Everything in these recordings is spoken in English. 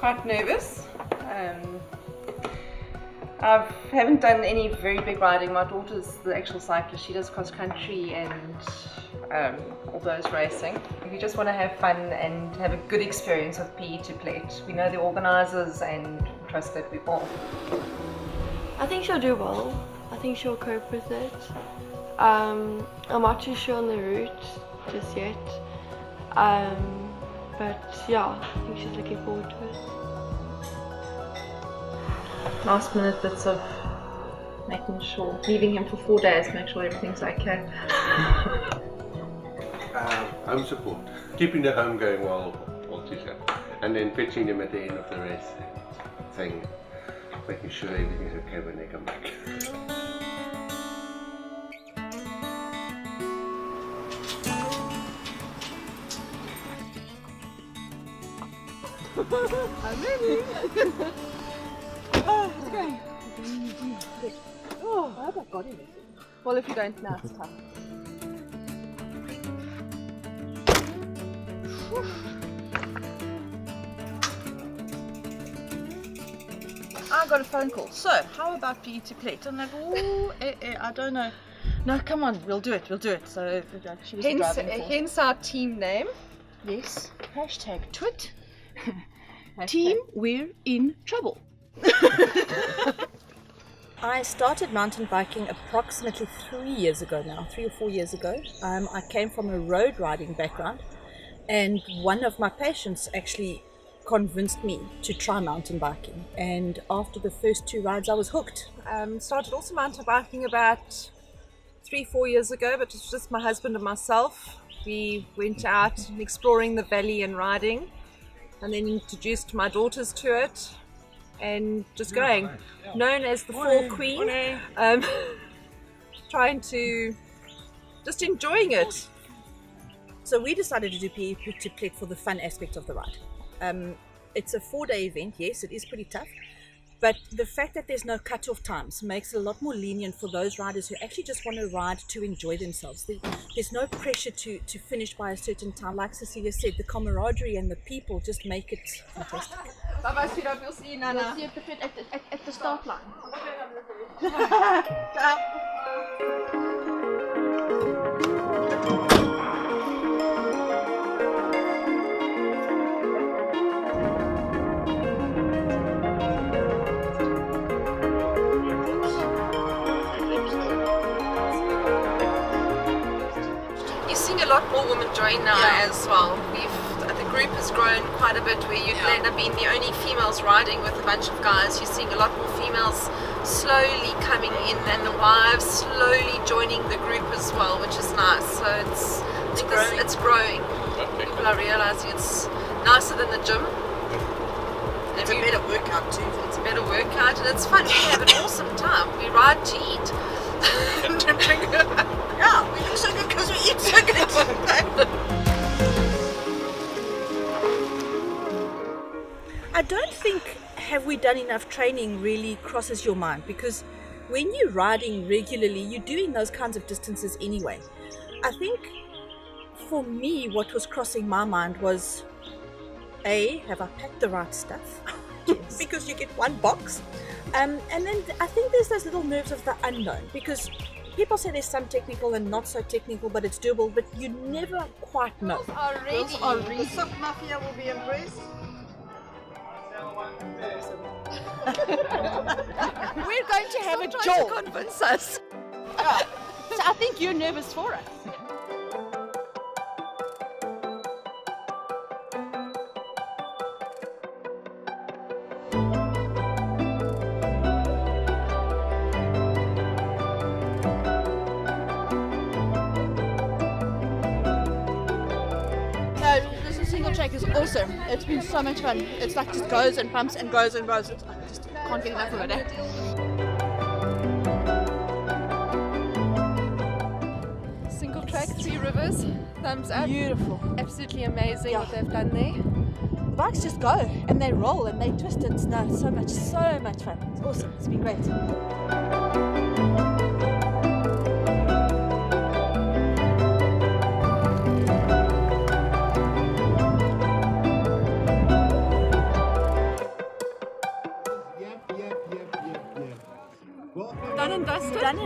quite nervous. I haven't done any very big riding. My daughter's the actual cyclist. She does cross country and all those racing. We just want to have fun and have a good experience with PePlett. We know the organisers and trust that we will. I think she'll do well. I think she'll cope with it. I'm not too sure on the route just yet. But yeah, I think she's looking forward to it. Last minute bits of making sure, leaving him for 4 days, make sure everything's okay. Home support, keeping the home going while she's up, and then fetching them at the end of the race, saying, making sure everything's okay when they come back. I'm ready. Oh, it's going. Oh, I hope I've got him. Well, if you don't, now it's tough. I got a phone call. So, how about PePlett? I'm like, oh, I don't know. No, come on, we'll do it. So, she was Hence our team name. Yes. Hashtag twit. Team, we're in trouble. I started mountain biking approximately 3 years ago now, 3 or 4 years ago. I came from a road riding background, and one of my patients actually convinced me to try mountain biking, and after the first 2 rides I was hooked. Started also mountain biking about 3-4 years ago, but it was just my husband and myself. We went out exploring the valley and riding, and then introduced my daughters to it, and just going. Known as the Fall Queen, trying to just enjoying it. So we decided to do PePlett for the fun aspect of the ride. It's a 4-day event, yes, it is pretty tough, but the fact that there's no cut-off times makes it a lot more lenient for those riders who actually just want to ride to enjoy themselves. There's no pressure to finish by a certain time. Like Cecilia said, the camaraderie and the people just make it fantastic. Bye-bye, sweetheart. We'll see you, Nana. We'll see you at the start line. You're seeing a lot more women join now as well. The group has grown quite a bit where you've ended up being the only females riding with a bunch of guys. You're seeing a lot more females slowly coming in and the wives slowly joining the group as well, which is nice. So it's growing. People are realizing it's nicer than the gym. It's a better workout too. It's a better workout and it's fun. We have an awesome time. We ride to eat. And to drink. Yeah, we look so good because we eat so good. I don't think have we done enough training really crosses your mind, because when you're riding regularly, you're doing those kinds of distances anyway. I think for me, what was crossing my mind was, have I packed the right stuff? Yes. Because you get one box. And then I think there's those little nerves of the unknown, because people say there's some technical and not so technical, but it's doable, but you never quite know. Girls are ready. The sock mafia will be impressed. We're going to have a Trying job. to convince us. So I think you're nervous for us. This single track is awesome. It's been so much fun. It's like just goes and pumps and goes and goes. I just can't get enough of it. Single track, 3 rivers, thumbs up. Beautiful. Absolutely amazing what they've done there. The bikes just go and they roll and they twist. It's so much fun. It's awesome. It's been great.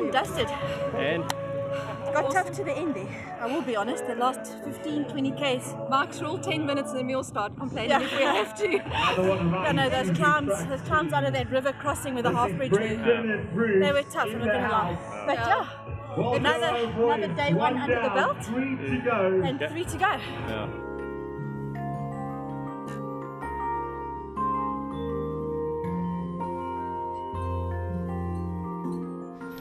and dusted. And Got tough to the end there. I will be honest, the last 15, 20 Ks. Marks are all 10 minutes and then we'll start complaining if we have to. I know those clowns out of that river crossing with the half bridge were, they were tough, I'm not gonna lie. But yeah, another day one under the belt and 3 to go. yeah.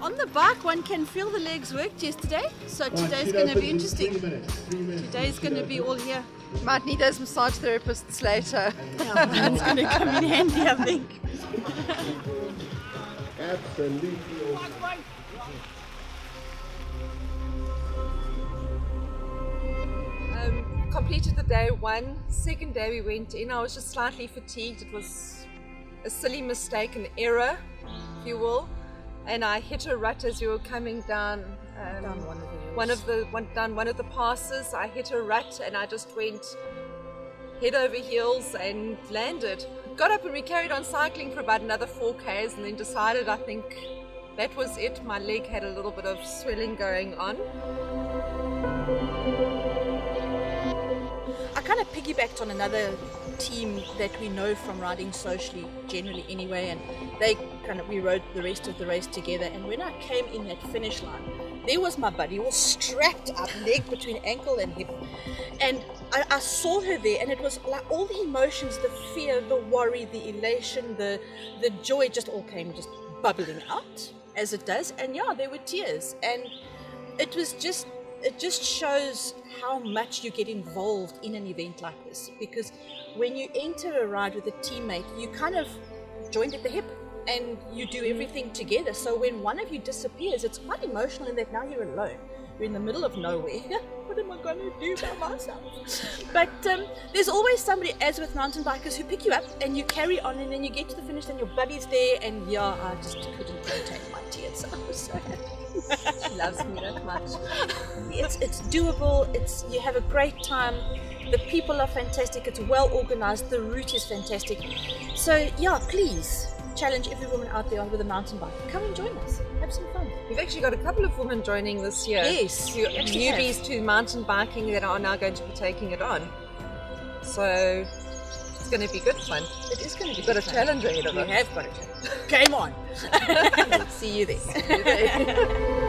On the bike, one can feel the legs worked yesterday, so today's going to be interesting. Today's going to be all here. Might need those massage therapists later. Yeah, one's going to come in handy, I think. Absolutely. Completed the day one. Second day we went in. I was just slightly fatigued. It was a silly mistake, an error, if you will. And I hit a rut as we were coming down one of the passes. I hit a rut and I just went head over heels and landed. Got up and we carried on cycling for about another 4 Ks and then decided I think that was it. My leg had a little bit of swelling going on. I kind of piggybacked on another team that we know from riding socially generally anyway, and we rode the rest of the race together. And when I came in that finish line, there was my buddy all strapped up, leg between ankle and hip, and I saw her there, and it was like all the emotions, the fear, the worry, the elation, the joy just all came just bubbling out as it does. And yeah, there were tears, and it just shows how much you get involved in an event like this, because when you enter a ride with a teammate, you kind of joined at the hip and you do everything together. So when one of you disappears, it's quite emotional in that now you're alone. You're in the middle of nowhere. What am I going to do by myself? But there's always somebody, as with mountain bikers, who pick you up and you carry on, and then you get to the finish and your buddy's there, and yeah, I just couldn't contain my tears. I was so happy. She loves me that much. It's doable. You have a great time. The people are fantastic. It's well organized. The route is fantastic. So yeah, please challenge every woman out there with a mountain bike. Come and join us. Have some fun. We've actually got a couple of women joining this year. Yes, Few we actually newbies have. to mountain biking that are now going to be taking it on. So it's going to be good fun. It is going to be We've got a good fun. challenge ahead of We us. have got a challenge. Game on. See you there.